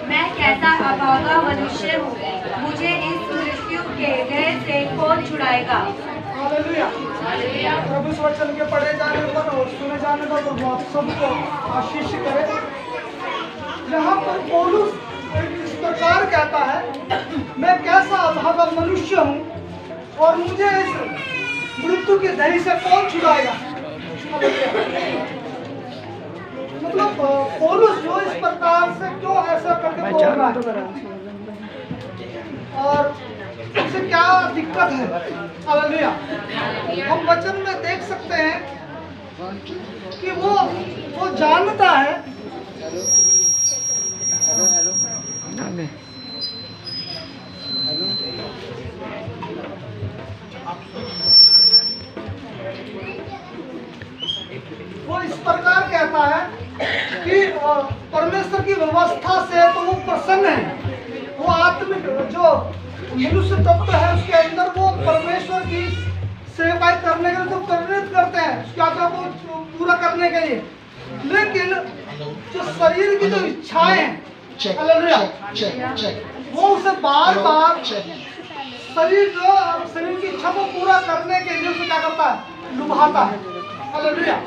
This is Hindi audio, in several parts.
मैं कैसा अभागा मनुष्य हूँ, मुझे इस मृत्यु के देह से कौन छुड़ाएगा। हालेलुया। प्रभु इस वचन के पढ़े जाने पर और सुने जाने पर प्रभु आप सबको आशीष करे। यहाँ पर पौलुस इस प्रकार कहता है, मैं कैसा अभागा मनुष्य हूँ और मुझे इस मृत्यु के दही से कौन छुड़ाएगा। मतलब पौलुस जो इस प्रकार से क्यों ऐसा करके बोल रहा है और उससे क्या दिक्कत है। हालेलुया। हम वचन में देख सकते हैं कि वो जानता है वो इस प्रकार कहता है कि परमेश्वर की व्यवस्था से तो वो प्रसन्न है। वो आत्मिक जो मनुष्य तत्व है उसके अंदर वो परमेश्वर की सेवाएं करने के लिए तो प्रेरित करते हैं उसकी आज्ञा को पूरा करने के लिए। लेकिन जो शरीर की जो इच्छाएं हैं, हालेलुया, वो उसे बार बार शरीर की इच्छा को पूरा करने के लिए उसे क्या करता है, लुभाता है। हालेलुया।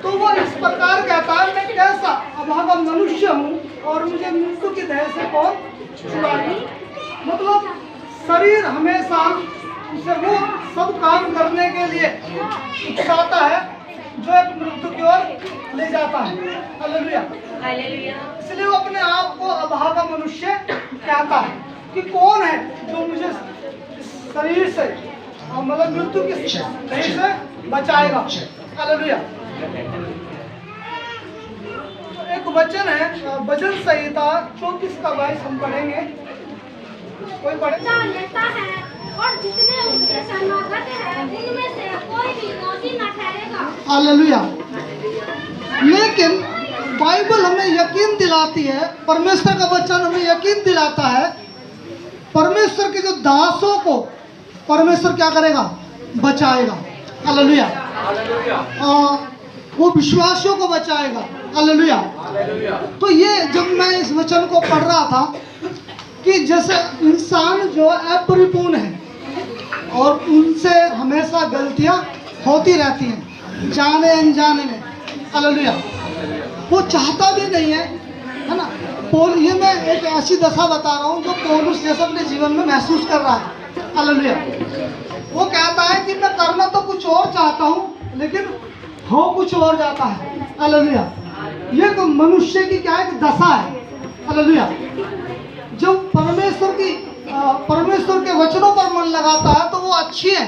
तो वो इस प्रकार कहता है, मैं कैसा अभागा मनुष्य हूँ और मुझे मृत्यु की देह से कौन छुड़ाएगा। मतलब शरीर हमेशा उसे वो सब काम करने के लिए उकसाता है जो एक मृत्यु की ओर ले जाता है। हालेलुया। इसलिए वो अपने आप को अभागा मनुष्य कहता है कि कौन है जो मुझे शरीर से मतलब मृत्यु की देह से बचाएगा। हालेलुया। एक वचन है भजन संहिता 34 का 22 हम पढ़ेंगे। कोई पढ़े? लेता है और जितने उसके समागत हैं उनमें से कोई भी दोषी न ठहरेगा। हालेलुया। लेकिन बाइबल हमें यकीन दिलाती है, परमेश्वर का वचन हमें यकीन दिलाता है, परमेश्वर के जो दासों को परमेश्वर क्या करेगा, बचाएगा। हालेलुया। वो विश्वासियों को बचाएगा। हालेलुया। तो ये जब मैं इस वचन को पढ़ रहा था कि जैसे इंसान जो अपरिपूर्ण है और उनसे हमेशा गलतियां होती रहती हैं जाने अनजाने में। हालेलुया। वो चाहता भी नहीं है ना। ये मैं एक ऐसी दशा बता रहा हूँ जो पौलुस जैसा अपने जीवन में महसूस कर रहा है। हालेलुया। वो कहता है कि मैं करना तो कुछ और चाहता हूँ लेकिन हो कुछ और जाता है। हालेलुया। ये तो मनुष्य की क्या एक दशा है। हालेलुया। जो परमेश्वर के वचनों पर मन लगाता है तो वो अच्छी है,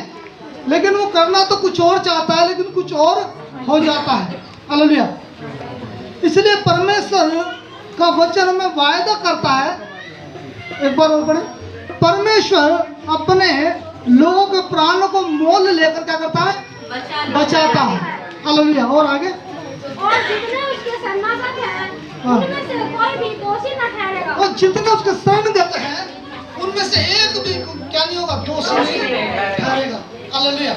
लेकिन वो करना तो कुछ और चाहता है लेकिन कुछ और हो जाता है। हालेलुया। इसलिए परमेश्वर का वचन हमें वायदा करता है, एक बार और पढ़े, परमेश्वर अपने लोगों के प्राणों को मोल लेकर क्या करता है, बचाता है। हालेलुया। और आगे, और जितने उसके शरणागत हैं उनमें से कोई भी दोषी न ठहरेगा। और जितने उसके शरणगत हैं उनमें से एक भी क्या नहीं होगा, दोषी नहीं ठहरेगा। हालेलुया।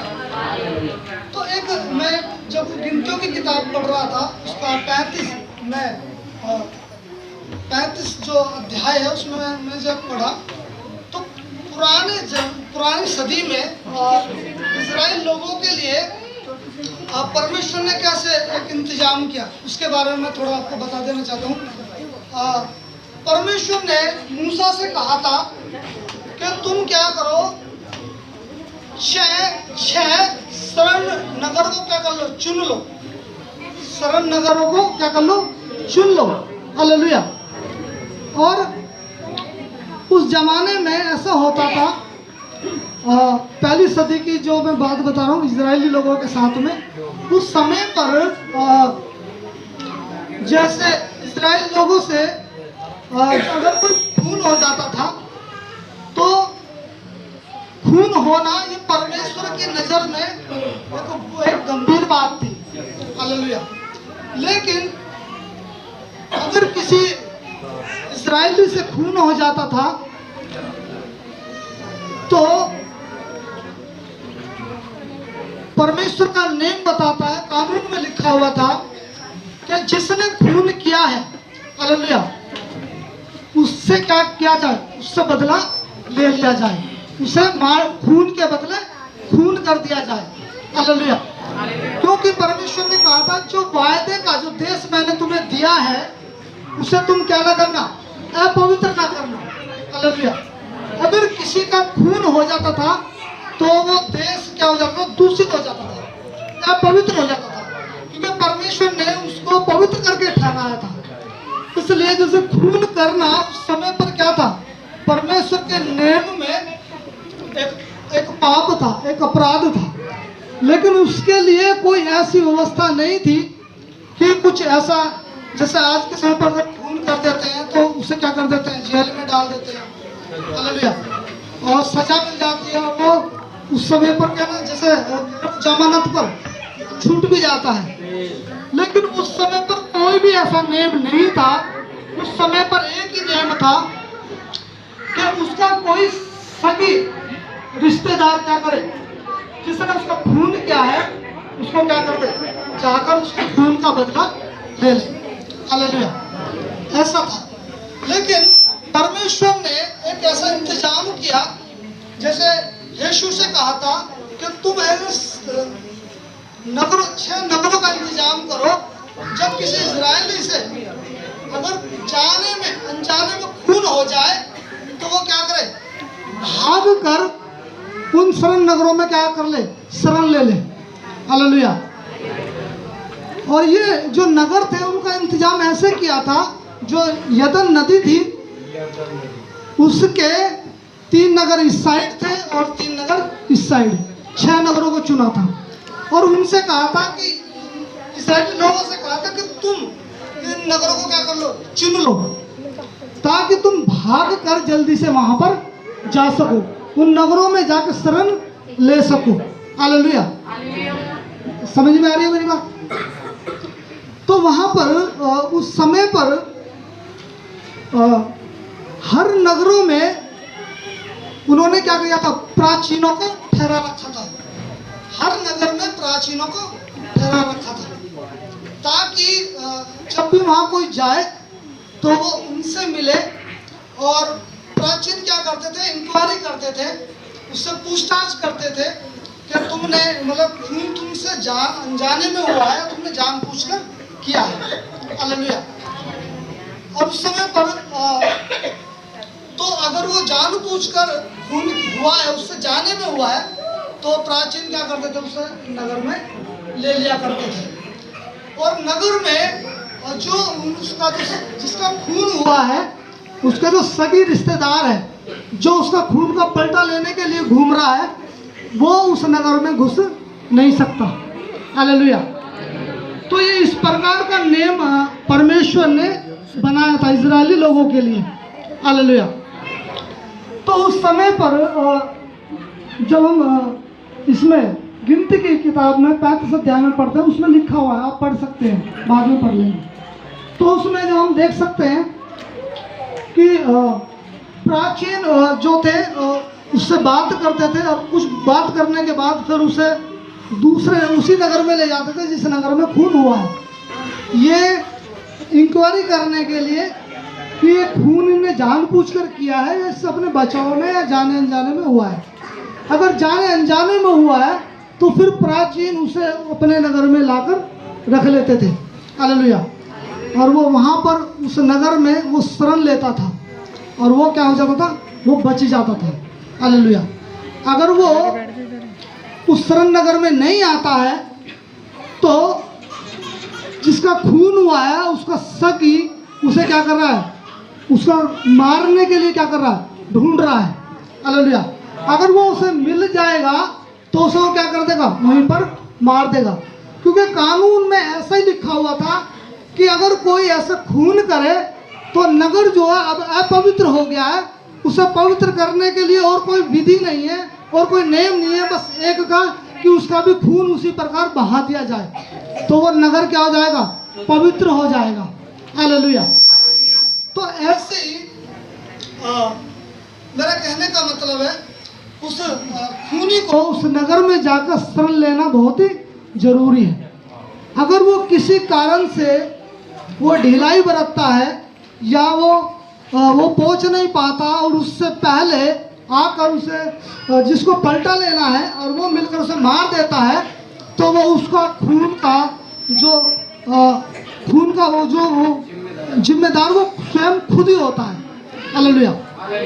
तो एक मैं जब गिनतियों की किताब पढ़ रहा था उसका 35 जो अध्याय है उसमें मैं जब पढ़ा तो पुरानी सदी में इजराइल लोगों के लिए परमेश्वर ने कैसे एक इंतजाम किया उसके बारे में थोड़ा आपको बता देना चाहता हूँ। परमेश्वर ने मूसा से कहा था कि तुम क्या करो, 6 शरण नगर को क्या कर लो, चुन लो। शरण नगरों को क्या कर लो, चुन लो। हालेलुया। और उस जमाने में ऐसा होता था, पहली सदी की जो मैं बात बता रहा हूँ इजरायली लोगों के साथ में, उस समय पर जैसे इजराइल लोगों से अगर कोई खून हो जाता था तो खून होना ये परमेश्वर की नजर में एक गंभीर बात थी। हालेलुया। लेकिन अगर किसी इजराइली से खून हो जाता था तो परमेश्वर का नियम बताता है, कानून में लिखा हुआ था कि जिसने खून किया हालेलुया। उससे क्या किया जाए, उससे बदला ले लिया जाए, उसे मार खून के बदले खून कर दिया जाए। हालेलुया। क्योंकि परमेश्वर ने कहा था जो वायदे का जो देश मैंने तुम्हें दिया है उसे तुम क्या ना करना, अपवित्र ना करना। हालेलुया। अगर किसी का खून हो जाता था तो वो देश क्या हो जाता था, दूषित हो जाता था, अपवित्र हो जाता था, क्योंकि परमेश्वर ने उसको पवित्र करके ठहराया था। इसलिए जैसे खून करना उस समय पर क्या था, परमेश्वर के नियम में एक पाप था, एक अपराध था। लेकिन उसके लिए कोई ऐसी व्यवस्था नहीं थी कि कुछ ऐसा, जैसे आज के समय पर अगर खून कर देते हैं तो उसे क्या कर देते हैं, जेल में डाल देते हैं। हालेलुया। और सजा मिल जाती है, वो उस समय पर क्या ना, जैसे जमानत पर छूट भी जाता है। लेकिन उस समय पर कोई भी ऐसा नियम नहीं था। उस समय पर एक ही नियम था कि उसका कोई सगी रिश्तेदार क्या करे, जिसने उसका खून किया है उसको क्या कर दे, जाकर उसके खून का बदला ले ले। हालेलुया। ऐसा था। लेकिन परमेश्वर ने एक ऐसा इंतजाम किया, जैसे यीशु से कहा था कि तुम नगरों, 6 नगरों का इंतजाम करो। जब किसी इजरायली से अगर जाने में अनजाने में खून हो जाए तो वो क्या करे, भाग कर उन शरण नगरों में क्या कर ले, शरण ले ले। हालेलुया। और ये जो नगर थे उनका इंतजाम ऐसे किया था, जो यरदन नदी थी उसके 3 नगर इस साइड थे और 3 नगर इस साइड, 6 नगरों को चुना था। और उनसे कहा था कि इस्राएली लोगों से कहा था कि तुम इन नगरों को क्या कर लो, चुन लो, ताकि तुम भाग कर जल्दी से वहां पर जा सको, उन नगरों में जाकर शरण ले सको। हालेलुया। समझ में आ रही है मेरी बात? तो वहां पर उस समय पर हर नगरों में उन्होंने क्या किया था, प्राचीनों को ठहरा रखा था। हर नगर में प्राचीनों को ठहरा रखा था, ताकि जब भी वहां कोई जाए तो वो उनसे मिले। और प्राचीन क्या करते थे, इंक्वायरी करते थे, उससे पूछताछ करते थे कि तुमने मतलब खून तुमसे अनजाने में हुआ है, तुमने जानबूझकर किया है। हालेलुया। और उस समय पर तो अगर वो जानबूझकर खून हुआ है, उससे जाने में हुआ है, तो प्राचीन क्या करते थे, उसे नगर में ले लिया करते थे। और नगर में जो उसका जिसका खून हुआ है, उसका जो सगी रिश्तेदार है, जो उसका खून का पलटा लेने के लिए घूम रहा है, वो उस नगर में घुस नहीं सकता। हालेलुया। तो ये इस प्रकार का नियम परमेश्वर ने बनाया था इजरायली लोगों के लिए। हालेलुया। तो उस समय पर जब हम इसमें गिनती की किताब में 35 अध्याय में पढ़ते हैं, उसमें लिखा हुआ है, आप पढ़ सकते हैं, बाद में पढ़ लेंगे। तो उसमें जो हम देख सकते हैं कि प्राचीन जो थे उससे बात करते थे, और कुछ बात करने के बाद फिर उसे दूसरे उसी नगर में ले जाते थे जिस नगर में खून हुआ है, ये इंक्वायरी करने के लिए कि ये खून इन्हें जानबूझकर किया है या इससे अपने बचाव में या जाने अनजाने में हुआ है। अगर जाने अनजाने में हुआ है तो फिर प्राचीन उसे अपने नगर में लाकर रख लेते थे। हालेलुया। और वो वहाँ पर उस नगर में वो शरण लेता था और वो क्या हो जाता था, वो बच जाता था। हालेलुया। अगर वो उस शरण नगर में नहीं आता है तो जिसका खून हुआ है उसका सगी उसे क्या कर रहा है, उसका मारने के लिए क्या कर रहा है, ढूंढ रहा है। हालेलुया। अगर वो उसे मिल जाएगा तो उसे वो क्या कर देगा, वहीं पर मार देगा, क्योंकि कानून में ऐसा ही लिखा हुआ था कि अगर कोई ऐसा खून करे तो नगर जो है अब अपवित्र हो गया है। उसे पवित्र करने के लिए और कोई विधि नहीं है और कोई नियम नहीं है, बस एक का कि उसका भी खून उसी प्रकार बहा दिया जाए तो वो नगर क्या हो जाएगा, पवित्र हो जाएगा। हालेलुया। तो ऐसे ही मेरा कहने का मतलब है उस खूनी को उस नगर में जाकर शरण लेना बहुत ही जरूरी है। अगर वो किसी कारण से वो ढिलाई बरतता है या वो पहुंच नहीं पाता और उससे पहले आकर उसे जिसको पलटा लेना है और वो मिलकर उसे मार देता है, तो वो उसका खून का वो जो जिम्मेदार वो स्वयं खुद ही होता है। हालेलुया।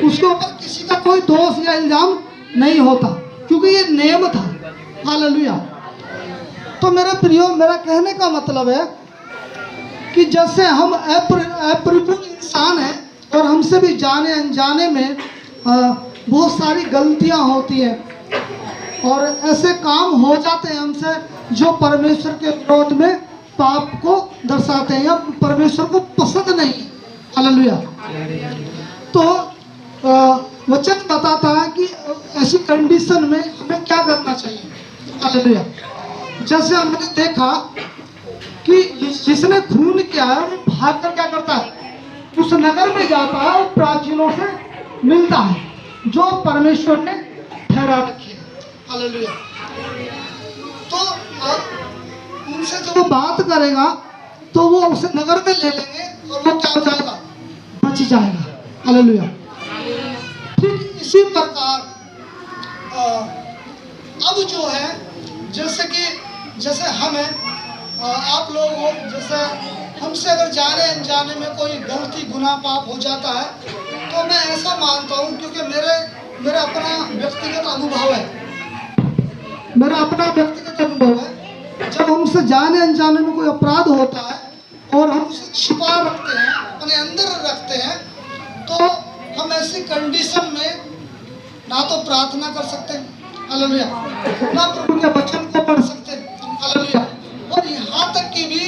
उसके ऊपर किसी का कोई दोष या इल्जाम नहीं होता, क्योंकि ये नियम था। हालेलुया। तो मेरे प्रियो, मेरा कहने का मतलब है कि जैसे हम अपरिपूर्ण इंसान हैं और हमसे भी जाने अनजाने में बहुत सारी गलतियां होती हैं और ऐसे काम हो जाते हैं हमसे जो परमेश्वर के विरोध में पाप को दर्शाते हैं या परमेश्वर को पसंद नहीं। हालेलुया। तो वचन बताता है कि ऐसी कंडीशन में हमें क्या करना चाहिए। हालेलुया। जैसे हमने देखा कि जिसने खून किया है वो भागकर क्या करता है, उस नगर में जाता है और प्राचीनों से मिलता है जो परमेश्वर ने ठहरा रखी है। हालेलुया। तो उनसे जब वो बात करेगा तो वो उसे नगर में ले लेंगे और वो क्या हो जाएगा, बच जाएगा। हालेलुया। ठीक इसी प्रकार अब जो है, जैसे हम हैं, आप लोग हो, जैसे हमसे अगर जाने अनजाने में कोई गलती गुनाह पाप हो जाता है, तो मैं ऐसा मानता हूँ, क्योंकि मेरा अपना व्यक्तिगत अनुभव है, जब हमसे जाने अनजाने में कोई अपराध होता है और हम उसे छिपा रखते हैं, अपने अंदर रखते हैं, तो हम ऐसी कंडीशन में ना तो प्रार्थना कर सकते हैं, हालेलुया, ना प्रभु के वचन को पढ़ सकते हैं, हालेलुया, और यहाँ तक कि भी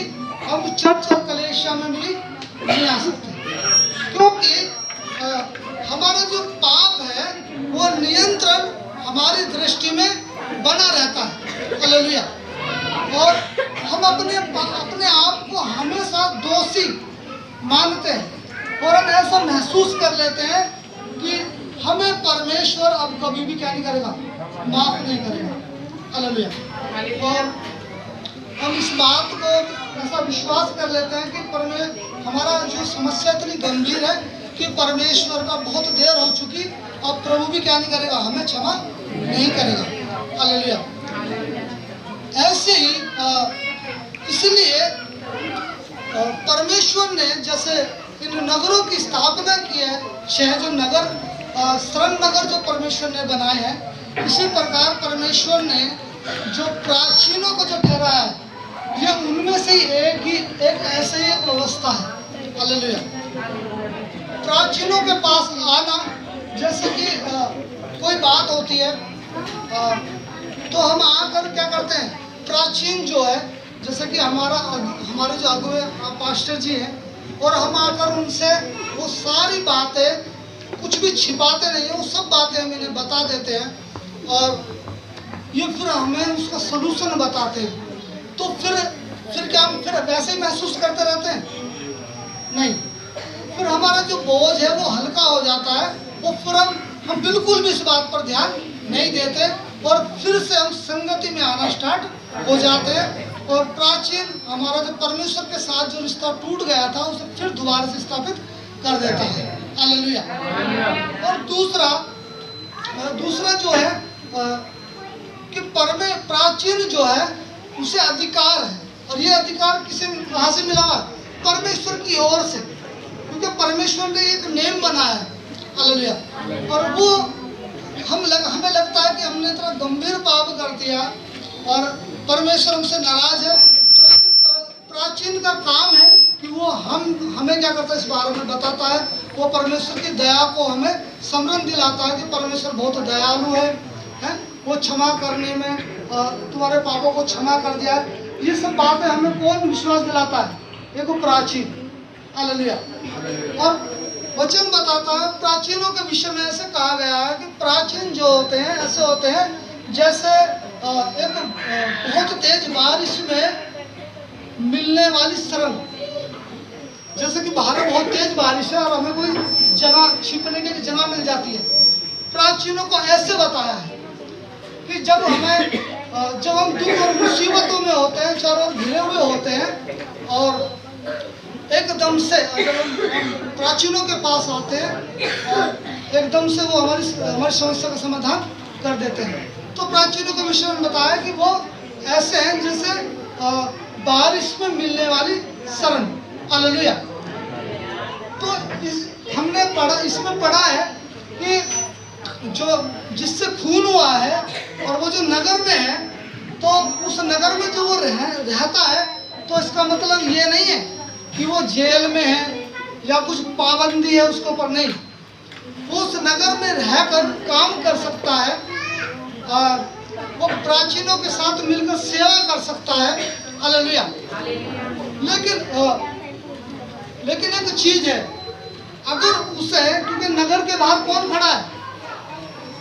हम चर्च और कलीसिया में भी नहीं आ सकते, क्योंकि हमारा जो पाप है वो नियंत्रण हमारी दृष्टि में बना रहता है। हालेलुया। और हम अपने आप को हमेशा दोषी मानते हैं और हम ऐसा महसूस कर लेते हैं कि हमें परमेश्वर अब कभी भी क्या नहीं करेगा, माफ नहीं करेगा। हालेलुया। और हम इस बात को ऐसा विश्वास कर लेते हैं कि हमारा जो समस्या इतनी गंभीर है कि परमेश्वर का बहुत देर हो चुकी, अब प्रभु भी क्या नहीं करेगा, हमें क्षमा नहीं करेगा। हालेलुया। ऐसे ही इसलिए परमेश्वर ने जैसे इन नगरों की स्थापना की है, जो नगर शरण नगर जो परमेश्वर ने बनाए हैं, इसी प्रकार परमेश्वर ने जो प्राचीनों को जो ठहराया है, ये उनमें से एक ऐसे ही एक व्यवस्था है। हालेलुया। प्राचीनों के पास आना, जैसे कि कोई बात होती है तो हम आकर क्या करते हैं, प्राचीन जो है, जैसे कि हमारे जो अगुवे पास्टर जी हैं, और हम आकर उनसे वो सारी बातें, कुछ भी छिपाते नहीं है, वो सब बातें हम इन्हें बता देते हैं और ये फिर हमें उसका सलूशन बताते हैं। तो फिर क्या हम फिर वैसे ही महसूस करते रहते हैं? नहीं, फिर हमारा जो बोझ है वो हल्का हो जाता है, वो फिर हम बिल्कुल भी इस बात पर ध्यान नहीं देते और फिर से हम संगति में आना स्टार्ट हो जाते हैं और प्राचीन हमारा जो परमेश्वर के साथ जो रिश्ता टूट गया था उसे फिर दोबारा से स्थापित कर देते हैं। हालेलुया। और दूसरा जो है कि प्राचीन जो है उसे अधिकार है, और ये अधिकार कहाँ से मिला है? परमेश्वर की ओर से, क्योंकि परमेश्वर ने एक नेम बनाया है। हालेलुया। और वो हमें लगता है कि हमने इतना गंभीर पाप कर दिया और परमेश्वर हमसे नाराज है, तो लेकिन प्राचीन का काम है कि वो हमें क्या करता है, इस बारे में बताता है। वो परमेश्वर की दया को हमें स्मरण दिलाता है कि परमेश्वर बहुत दयालु है, वो क्षमा करने में तुम्हारे पापों को क्षमा कर दिया है। ये सब बातें हमें कौन विश्वास दिलाता है? एक प्राचीन। हालेलुया। और वचन बताता है प्राचीनों के विषय में ऐसे कहा गया है कि प्राचीन जो होते हैं ऐसे होते हैं जैसे एक बहुत तेज बारिश में मिलने वाली सरंग। जैसे कि बाहर बहुत तेज बारिश है और हमें कोई जगह छिपने की जगह मिल जाती है। प्राचीनों को ऐसे बताया है कि जब हम दुख और मुसीबतों में होते हैं, चारों ओर घिरे हुए होते हैं और एकदम से जब हम प्राचीनों के पास आते हैं और एकदम से वो हमारी समस्या का समाधान कर देते हैं। तो प्राचीनों के विषय में बताया कि वो ऐसे हैं जैसे बारिश में मिलने वाली शरण। हालेलुया। तो हमने पढ़ा, इसमें पढ़ा है कि जो जिससे खून हुआ है और वो जो नगर में है, तो उस नगर में जो वो रहता है, तो इसका मतलब ये नहीं है कि वो जेल में है या कुछ पाबंदी है उसके ऊपर, नहीं। वो उस नगर में रहकर काम कर सकता है, वो प्राचीनों के साथ मिलकर सेवा कर सकता है। हालेलुया। लेकिन एक चीज है, अगर उसे, क्योंकि नगर के बाहर कौन खड़ा है?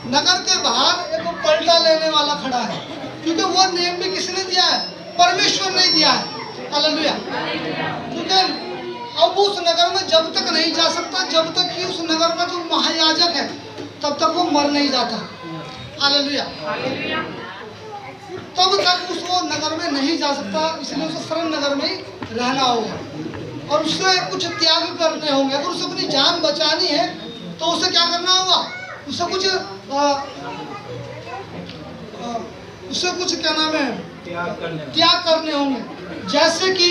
नगर के बाहर एक पलटा लेने वाला खड़ा है, क्योंकि वो नियम भी किसने दिया है? परमेश्वर ने दिया है। हालेलुया। क्योंकि अब उस नगर में जब तक नहीं जा सकता जब तक कि उस नगर का जो महायाजक है तब तक वो मर नहीं जाता। हालेलुया। तब तक वो नगर में नहीं जा सकता, इसलिए उसे शरण नगर में ही रहना होगा और उसे कुछ त्याग करने होंगे। अगर उसे अपनी जान बचानी है तो उसे क्या करना होगा? उसे कुछ क्या नाम है, त्याग करने होंगे। जैसे कि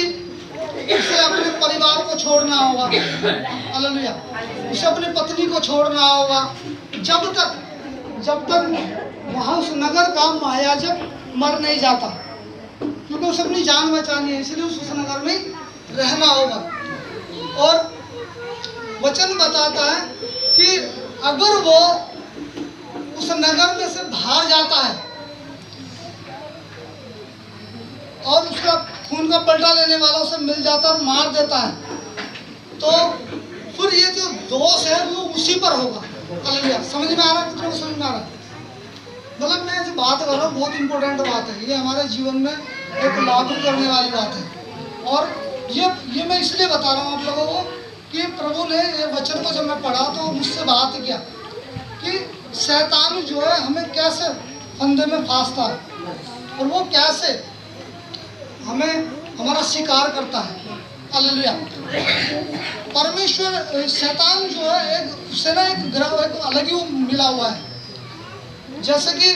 उसे अपने परिवार को छोड़ना होगा। हालेलुया। उसे अपनी पत्नी को छोड़ना होगा जब तक वहाँ उस नगर का महायाजक मर नहीं जाता, क्योंकि उसे अपनी जान बचानी है, इसलिए उस नगर में रहना होगा। और वचन बताता है कि अगर वो उस नगर में से बाहर जाता है और उसका खून का पलटा लेने वाला उसे मिल जाता है और मार देता है, तो फिर ये जो दोष है वो उसी पर होगा। हालेलुया। समझ में आ रहा है? कितनों को समझ में आ रहा है? मतलब मैं जो बात कर रहा हूँ बहुत इंपॉर्टेंट बात है, ये हमारे जीवन में एक लागू करने वाली बात है। और ये मैं इसलिए बता रहा हूँ आप लोगों को कि प्रभु ने ये वचन को जब मैं पढ़ा तो मुझसे बात किया कि शैतान जो है हमें कैसे फंदे में फांसता है और वो कैसे हमें हमारा शिकार करता है। हालेलुया। परमेश्वर, शैतान जो है उससे ना एक अलग ही मिला हुआ है। जैसे कि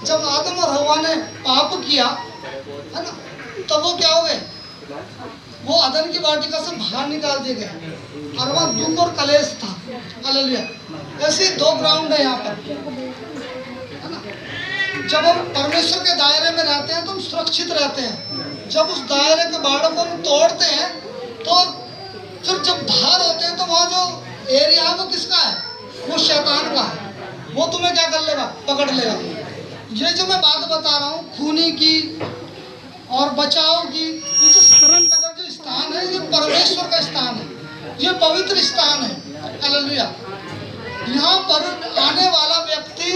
जब आदम और हवा ने पाप किया है ना, तो वो क्या हो गए? वो अदन की वाटिका से बाहर निकाल दिए गए और वहाँ दुख और कलेश था। हालेलुया। ऐसे दो ग्राउंड है यहाँ पर, है ना। जब हम परमेश्वर के दायरे में रहते हैं तो हम सुरक्षित रहते हैं। जब उस दायरे के बाड़ों को हम तोड़ते हैं तो फिर जब बाहर होते हैं तो वहाँ जो एरिया है वो किसका है? वो शैतान का है। वो तुम्हें क्या कर लेगा? पकड़ लेगा। ये जो मैं बात बता रहा हूँ खूनी की और बचाव की, ये जो शरण नगर जो स्थान है ये परमेश्वर का स्थान है, ये पवित्र स्थान है। हालेलुया। यहाँ पर आने वाला व्यक्ति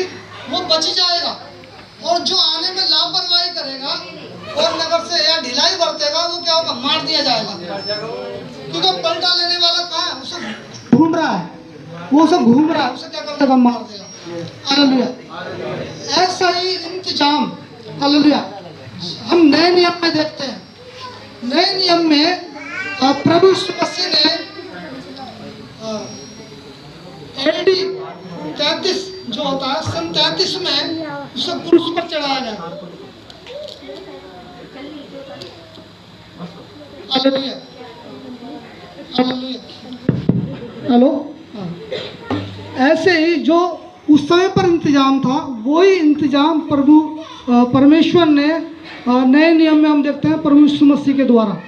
वो बच जाएगा और जो आने में लापरवाही करेगा और नगर से या ढिलाई बरतेगा वो क्या होगा? मार दिया जाएगा। क्योंकि पलटा लेने वाला कहाँ है? उसे घूम रहा है, वो उसे घूम रहा है, उसे क्या कर देगा? मार देगा। हालेलुया। ऐसा ही इंतजाम, हालेलुया, हम नए नियम में देखते हैं। नए नियम में प्रभु यीशु मसीह ने AD 33 जो होता है सन 33 में उसे क्रूस पर चढ़ाया गया। हालेलुया। हालेलुया। हेलो। ऐसे ही जो उस समय पर इंतजाम था वही इंतजाम परमेश्वर ने नए नियम में हम देखते हैं प्रभु यीशु मसीह के द्वारा।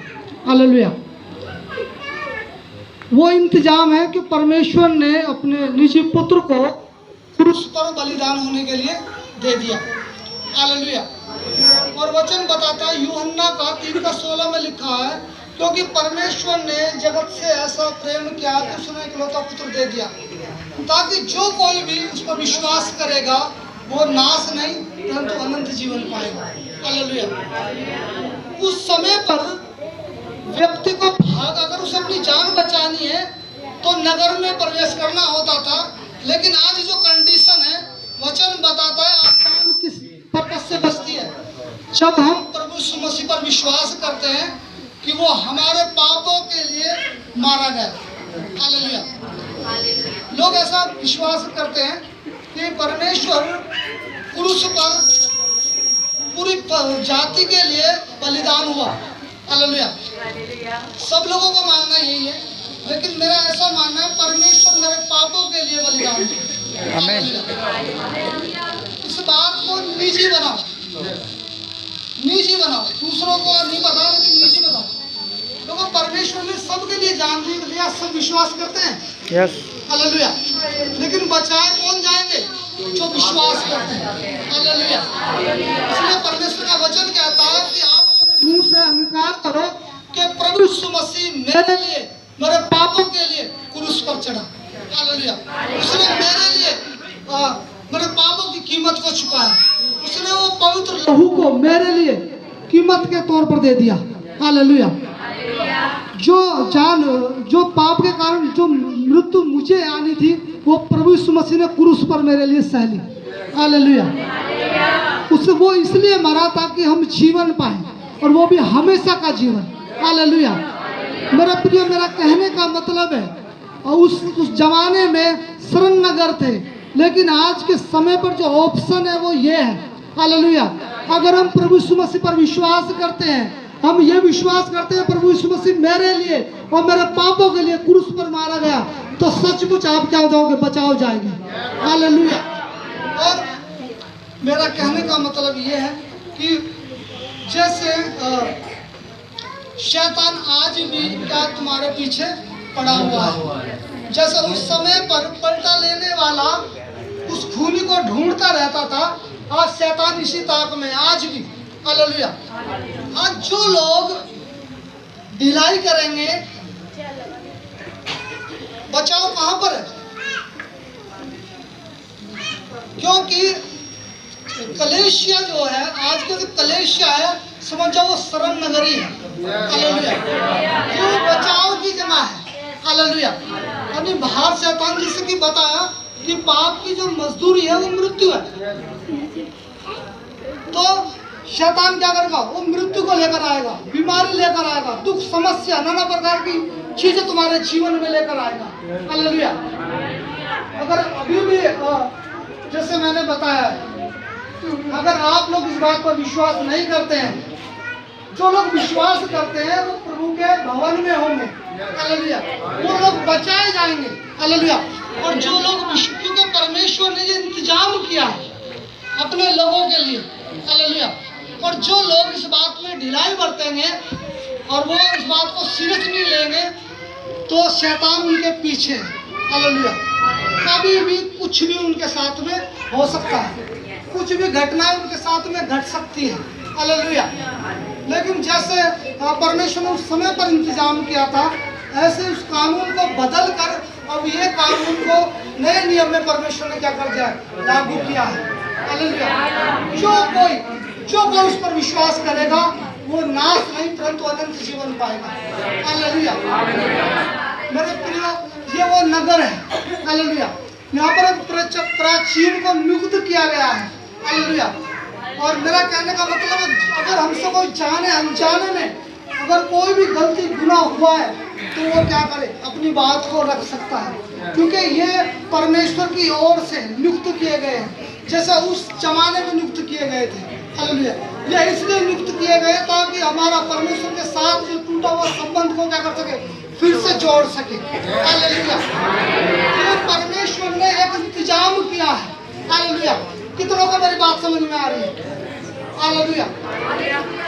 हालेलुया। वो इंतजाम है कि परमेश्वर ने अपने निजी पुत्र को क्रूस पर बलिदान होने के लिए दे दिया। हालेलुया। और वचन बताता है यूहन्ना का 3:16 में लिखा है, क्योंकि परमेश्वर ने जगत से ऐसा प्रेम किया कि उसने इकलौता पुत्र दे दिया, ताकि जो कोई भी उस पर विश्वास करेगा वो नाश नहीं परंतु अनंत जीवन पाएगा। हालेलुया। उस समय पर व्यक्ति को अगर उसे अपनी जान बचानी है तो नगर में प्रवेश करना होता था, लेकिन आज जो कंडीशन है वचन बताता है आत्मा किस पर्पस से बचती है? जब हम प्रभु यीशु मसीह पर विश्वास करते हैं कि वो हमारे पापों के लिए मारा गया। हालेलुया। लोग ऐसा विश्वास करते हैं कि परमेश्वर क्रूस पर पूरी जाति के लिए बलिदान हुआ। हालेलुया। सब लोगों का मानना यही है, लेकिन मेरा ऐसा मानना है परमेश्वर मेरे पापों के लिए बलिदान हुआ। हालेलुया। इस बात को निजी बनाओ, निजी बनाओ, दूसरों को नहीं बताओ, लेकिन निजी बनाओ। लोगों, परमेश्वर ने सबके लिए जान दिया, सब विश्वास करते हैं। यस। हालेलुया। लेकिन बचाए कौन जाएंगे? जो विश्वास करते हैं। हालेलुया। इसलिए परमेश्वर का वचन कहता है कि आप अपने मुंह से अंगीकार करो कि प्रभु यीशु मसीह मेरे लिए, मेरे पापों के लिए क्रूस पर चढ़ा। हालेलुया। उसने मेरे लिए मेरे पापों की कीमत को चुकाया। उसने वो पवित्र लहू को मेरे लिए कीमत के तौर पर दे दिया। हालेलुया। जो पाप के कारण जो मृत्यु मुझे आनी थी, वो प्रभु यीशु मसीह ने क्रूस पर मेरे लिए सह ली। हालेलुया। उससे वो इसलिए मरा ताकि हम जीवन पाए, और वो भी हमेशा का जीवन। हालेलुया। मेरा प्रिय, मेरा कहने का मतलब है, उस जमाने में शरणनगर थे, लेकिन आज के समय पर जो ऑप्शन है वो ये है। हालेलुया। अगर हम प्रभु यीशु मसीह पर विश्वास करते हैं, हम ये विश्वास करते हैं प्रभु यीशु मसीह मेरे लिए और मेरे पापों के लिए क्रूस पर मारा गया, तो सचमुच आप क्या हो जाओगे? बचाओ जाएंगे। हालेलुया। और मेरा कहने का मतलब ये है कि जैसे शैतान आज भी क्या तुम्हारे पीछे पड़ा हुआ है, जैसे उस समय पर पलटा लेने वाला उस खूनी को ढूंढता रहता था, आज शैतान इसी ताक में आज भी। हालेलुया। आज जो लोग ढिलाई करेंगे, बचाव कहां पर है? क्योंकि कलेशिया जो है, आज के जो कलेशिया है, समझ जाओ वो शरण नगरी है। हालेलुया। जो बचाव की जगह है। हालेलुया। यानी बाहर शैतान जिससे कि बताया कि पाप की जो मजदूरी है वो मृत्यु है, तो शैतान क्या करेगा? वो मृत्यु को लेकर आएगा, बीमारी लेकर आएगा, दुख, समस्या, नाना प्रकार की चीजें तुम्हारे जीवन में लेकर आएगा। हालेलुया। अगर अभी भी जैसे मैंने बताया, अगर आप लोग इस बात पर विश्वास नहीं करते हैं, जो लोग विश्वास करते हैं वो प्रभु के भवन में होंगे। हालेलुया। वो लोग बचाए जाएंगे। हालेलुया। और जो लोग, क्योंकि परमेश्वर ने ये इंतजाम किया है अपने लोगों के लिए। हालेलुया। और जो लोग इस बात में ढिलाई बरतेंगे और वो इस बात को सीरियस नहीं लेंगे, तो शैतान उनके पीछे है। हालेलुया। कभी भी कुछ भी उनके साथ में हो सकता है, कुछ भी घटनाएं उनके साथ में घट सकती है। हालेलुया। लेकिन जैसे परमेश्वर ने उस समय पर इंतजाम किया था, ऐसे उस कानून को बदल कर अब ये कानून को नए नियम में परमेश्वर ने क्या कर दिया? लागू किया है। हालेलुया। जो कोई उस पर विश्वास करेगा वो नाश नहीं परंतु अनंत जीवन पाएगा। हालेलुया। मेरे प्रियो, ये वो नगर है। हालेलुया। यहाँ पर एक प्राचीन को नियुक्त किया गया है। हालेलुया। और मेरा कहने का मतलब है, अगर हमसे कोई जाने अनजाने में अगर कोई भी गलती गुनाह हुआ है, तो वो क्या करे? अपनी बात को रख सकता है, क्योंकि ये परमेश्वर की ओर से नियुक्त किए गए हैं, जैसे उस जमाने में नियुक्त किए गए थे। हालेलुया। ये इसलिए नियुक्त किए गए ताकि हमारा परमेश्वर के साथ जो टूटा हुआ संबंध को क्या कर सके? फिर से जोड़ सके। हालेलुया। ये परमेश्वर ने एक इंतजाम किया है। हालेलुया। कितनों को मेरी बात समझ में आ रही है? हालेलुया।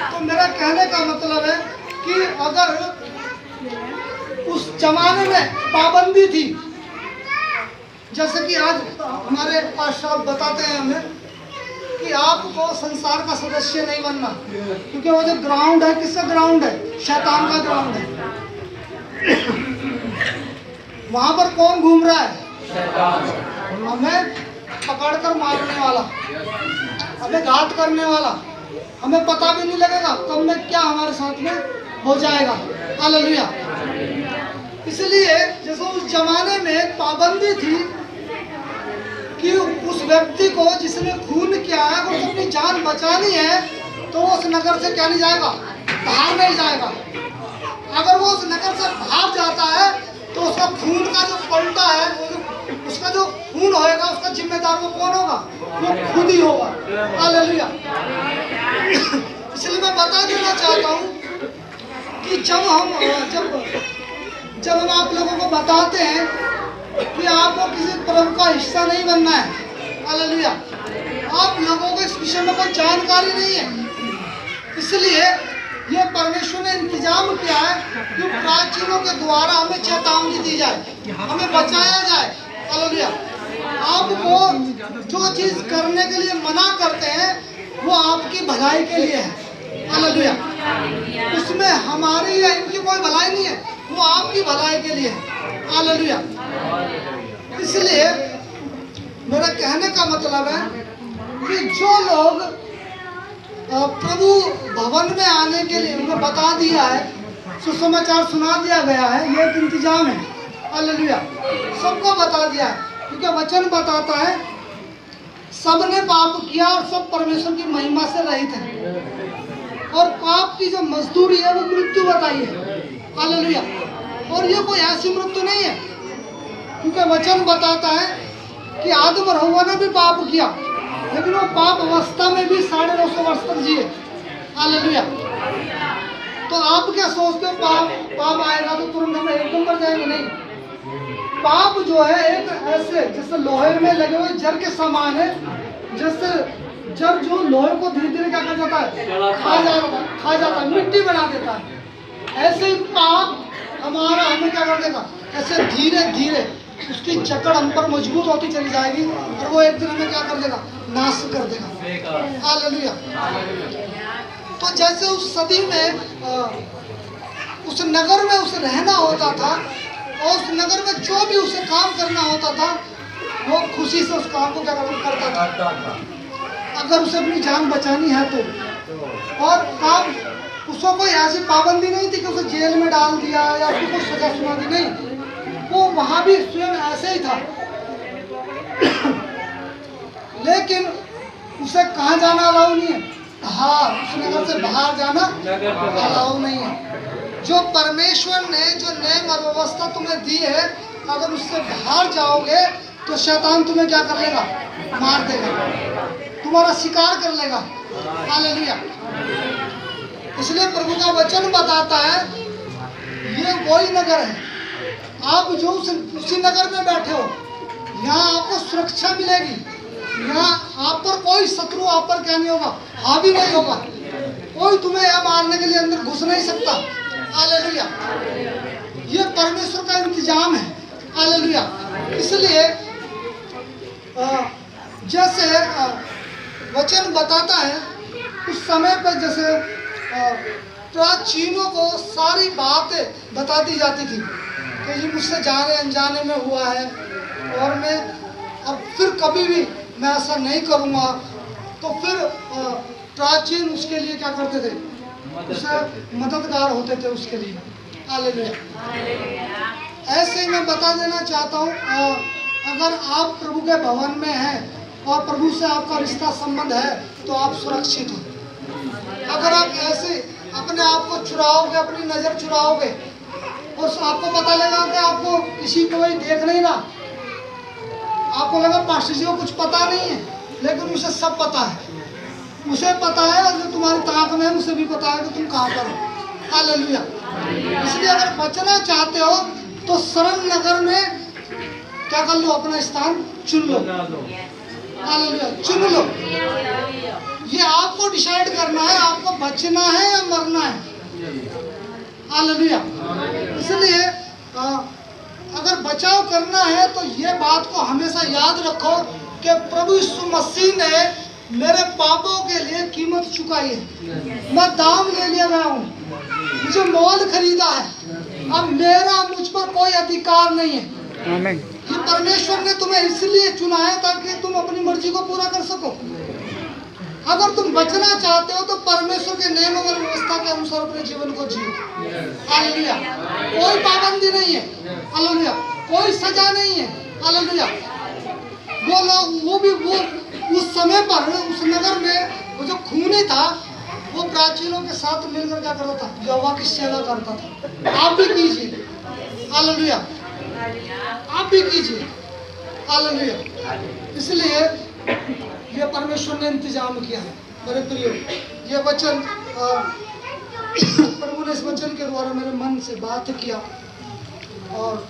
तो मेरा कहने का मतलब है कि अगर उस जमाने में पाबंदी थी, जैसे कि आज हमारे पास्टर बताते हैं हमें कि आपको संसार का सदस्य नहीं बनना, क्योंकि वो जो ग्राउंड है, किसका ग्राउंड है? शैतान का ग्राउंड है। वहां पर कौन घूम रहा है? हमें पकड़कर मारने वाला, हमें घात करने वाला। हमें पता भी नहीं लगेगा कब में क्या हमारे साथ में हो जाएगा। हालेलुया। इसलिए जैसे उस जमाने में पाबंदी थी कि उस व्यक्ति को जिसने खून किया है, अगर अपनी जान बचानी है तो उस नगर से क्या नहीं जाएगा? बाहर नहीं जाएगा। अगर वो उस नगर से भाग जाता है तो उसका खून का जो पलटा है, उसका जो खून होएगा, उसका जिम्मेदार वो कौन होगा? वो खुद ही होगा। हालेलुया। इसलिए मैं बता देना चाहता हूँ कि जब हम आप लोगों को बताते हैं कि आपको किसी प्रभु का हिस्सा नहीं बनना है, हालेलुया, आप लोगों को इस विषय में कोई जानकारी नहीं है, इसलिए ये परमेश्वर ने इंतजाम किया है कि प्राचीनों के द्वारा हमें चेतावनी दी जाए, हमें बचाया जाए। हालेलुया। आपको जो चीज करने के लिए मना करते हैं वो आपकी भलाई के लिए है। हालेलुया। उसमें हमारी या इनकी कोई भलाई नहीं है, वो आपकी भलाई के लिए है। हालेलुया। इसलिए मेरा कहने का मतलब है कि जो लोग प्रभु भवन में आने के लिए उन्हें बता दिया है, सुसमाचार सुना दिया गया है, ये एक इंतजाम है। हालेलुया। सबको बता दिया है, क्योंकि वचन बताता है सबने पाप किया और सब परमेश्वर की महिमा से रहित हैं, और पाप की जो मजदूरी है वो मृत्यु बताई है। हालेलुया। और ये कोई ऐसी मृत्यु नहीं है, क्योंकि वचन बताता है कि आदम और हव्वा ने भी पाप किया, लेकिन वो पाप अवस्था में भी 950 वर्ष तक जिए। हालेलुया। तो आप क्या सोचते हो पाप आएगा तो तुरंत हम एकदम कर जाएंगे? नहीं। पाप जो है एक ऐसे जैसे लोहे में लगे हुए जर के समान है, जैसे जर जो लोहे को धीरे धीरे क्या कर जाता है, खा जाता है, मिट्टी बना देता है। ऐसे ही पाप हमारा हमें क्या कर देगा, ऐसे धीरे धीरे उसकी जकड़ हम पर मजबूत होती चली जाएगी और वो एक दिन हमें क्या कर देगा, नाश कर देगा। हालेलुया। तो जैसे उस सदी में उस नगर में उसे रहना होता था और उस नगर में जो भी उसे काम करना होता था वो खुशी से उस काम को क्या करता था, अगर उसे अपनी जान बचानी है तो। और काम उसको कोई ऐसी पाबंदी नहीं थी कि उसे जेल में डाल दिया या उसको कोई सजा सुना दी, नहीं, वो वहां भी स्वयं ऐसे ही था। लेकिन उसे कहाँ जाना अलाउ नहीं है, हाँ, उस नगर से बाहर जाना अलाउ नहीं है। जो परमेश्वर ने जो नियम और व्यवस्था तुम्हें दी है, अगर उससे बाहर जाओगे तो शैतान तुम्हें क्या कर लेगा, मार देगा, तुम्हारा शिकार कर लेगा। हालेलुया। इसलिए प्रभु का वचन बताता है ये वही नगर है, आप जो उसी नगर में बैठे हो, यहाँ आपको सुरक्षा मिलेगी, यहाँ आप पर कोई शत्रु आप पर क्या नहीं होगा, हावी नहीं होगा, कोई तुम्हें यह मारने के लिए अंदर घुस नहीं सकता। हालेलुया। ये परमेश्वर का इंतजाम है। हालेलुया। इसलिए जैसे वचन बताता है उस समय पर जैसे प्राचीनों को सारी बातें बता दी जाती थी कि ये मुझसे जाने अनजाने में हुआ है और मैं अब फिर कभी भी मैं ऐसा नहीं करूँगा। तो फिर प्राचीन उसके लिए क्या करते थे, उसे मददगार होते थे उसके लिए। हालेलुया। ऐसे ही मैं बता देना चाहता हूँ, अगर आप प्रभु के भवन में हैं और प्रभु से आपका रिश्ता संबंध है तो आप सुरक्षित हो। अगर आप ऐसे अपने आप को चुराओगे, अपनी नज़र चुराओगे और आपको पता लगा कि आपको किसी को कोई देख नहीं रहा, आपको लगा पास्टर जी को कुछ पता नहीं है, लेकिन उसे सब पता है। उसे पता है और जो तुम्हारी ताक में है उसे भी पता है कि तुम कहाँ पर हो। हालेलुया। इसलिए अगर बचना चाहते हो तो शरण नगर में क्या कर लो, अपना स्थान चुन लो। हालेलुया। चुन लो। ये आपको डिसाइड करना है, आपको बचना है या मरना है। हालेलुया। इसलिए अगर बचाव करना है तो ये बात को हमेशा याद रखो कि प्रभु यीशु मसीह ने मेरे पापों के लिए कीमत चुकाई है। मैं दाम ले लिया गया हूँ, मुझे मोल खरीदा है, अब मेरा मुझ पर कोई अधिकार नहीं है। आमीन। ये परमेश्वर ने तुम्हें इसलिए चुना है ताकि तुम अपनी मर्जी को पूरा कर सको। अगर तुम बचना चाहते हो तो परमेश्वर के नियम और व्यवस्था के अनुसार अपने जीवन को जियो। हालेलुया। कोई पाबंदी नहीं है। हालेलुया। कोई सजा नहीं है। हालेलुया। वो लोग वो उस समय पर उस नगर में वो जो खूनी था वो प्राचीनों के साथ मिलकर क्या करता था, यहोवा की सेवा करता था। आप भी कीजिए, हालेलुया, आप भी कीजिए, हालेलुया। इसलिए ये परमेश्वर ने इंतजाम किया है। मेरे प्रियो, ये वचन प्रभु ने इस वचन के द्वारा मेरे मन से बात किया और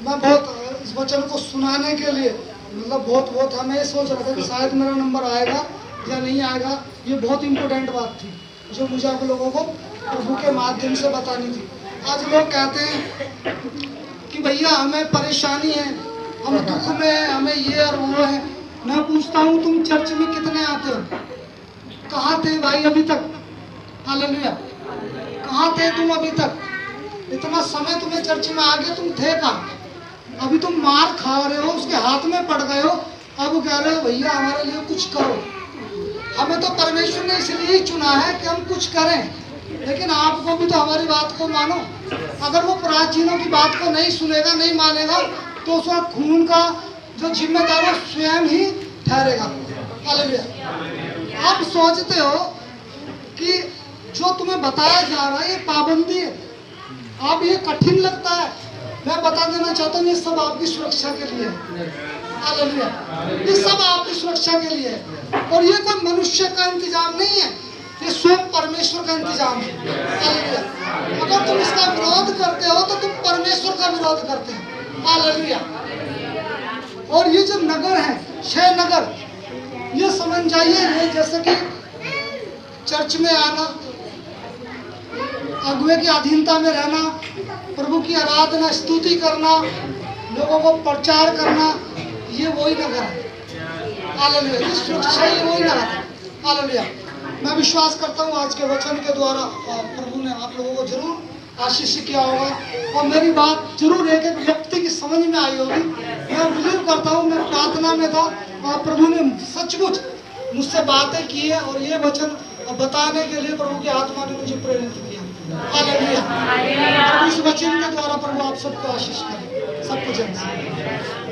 मैं बहुत इस वचन को सुनाने के लिए मतलब बहुत मैं ये सोच रहा था कि शायद मेरा नंबर आएगा या नहीं आएगा। ये बहुत इम्पोर्टेंट बात थी जो मुझे आप लोगों को प्रभु के माध्यम से बतानी थी। आज लोग कहते हैं कि भैया हमें परेशानी है, हम दुख में हैं, हमें ये और वो है। मैं पूछता हूँ तुम चर्च में कितने आते हो? कहाँ थे भाई अभी तक? हालेलुया, कहाँ थे तुम अभी तक? इतना समय तुम्हें चर्च में आ गए, तुम थे कहाँ? अभी तुम मार खा रहे हो, उसके हाथ में पड़ गए हो, अब कह रहे हो भैया हमारे लिए कुछ करो। हमें तो परमेश्वर ने इसलिए ही चुना है कि हम कुछ करें, लेकिन आपको भी तो हमारी बात को मानो। अगर वो प्राचीनों की बात को नहीं सुनेगा, नहीं मानेगा, तो उसका खून का जो जिम्मेदार है स्वयं ही ठहरेगा। हालेलुया। आप सोचते हो कि जो तुम्हें बताया जा रहा है ये पाबंदी है, आप ये कठिन लगता है। मैं बता देना चाहता हूँ ये सब आपकी सुरक्षा के लिए है। हालेलुया, ये सब आपकी सुरक्षा के लिए है और ये कोई मनुष्य का इंतजाम नहीं है, ये स्वयं परमेश्वर का इंतजाम है। हालेलुया। अगर तुम इसका विरोध करते हो तो तुम परमेश्वर का विरोध करते हो। हालेलुया। और ये जो नगर है, 6 नगर, ये समझ जाइए, ये जैसे कि चर्च में आना, अगुवे की अधीनता में रहना, प्रभु की आराधना स्तुति करना, लोगों को प्रचार करना, ये वही नगर है। हालेलुया। ये सुरक्षा ये वही नगर है। हालेलुया। मैं विश्वास करता हूँ आज के वचन के द्वारा प्रभु ने आप लोगों को जरूर आशीष किया होगा और मेरी बात जरूर एक एक व्यक्ति की समझ में आई होगी। मैं बिलीव करता हूँ, मैं प्रार्थना में था और प्रभु ने सचमुच मुझसे बातें की है और ये वचन बताने के लिए प्रभु की आत्मा ने मुझे प्रेरित किया। हालेलुया। इस वचन के द्वारा प्रभु आप सबको आशीष करें, सबको जय।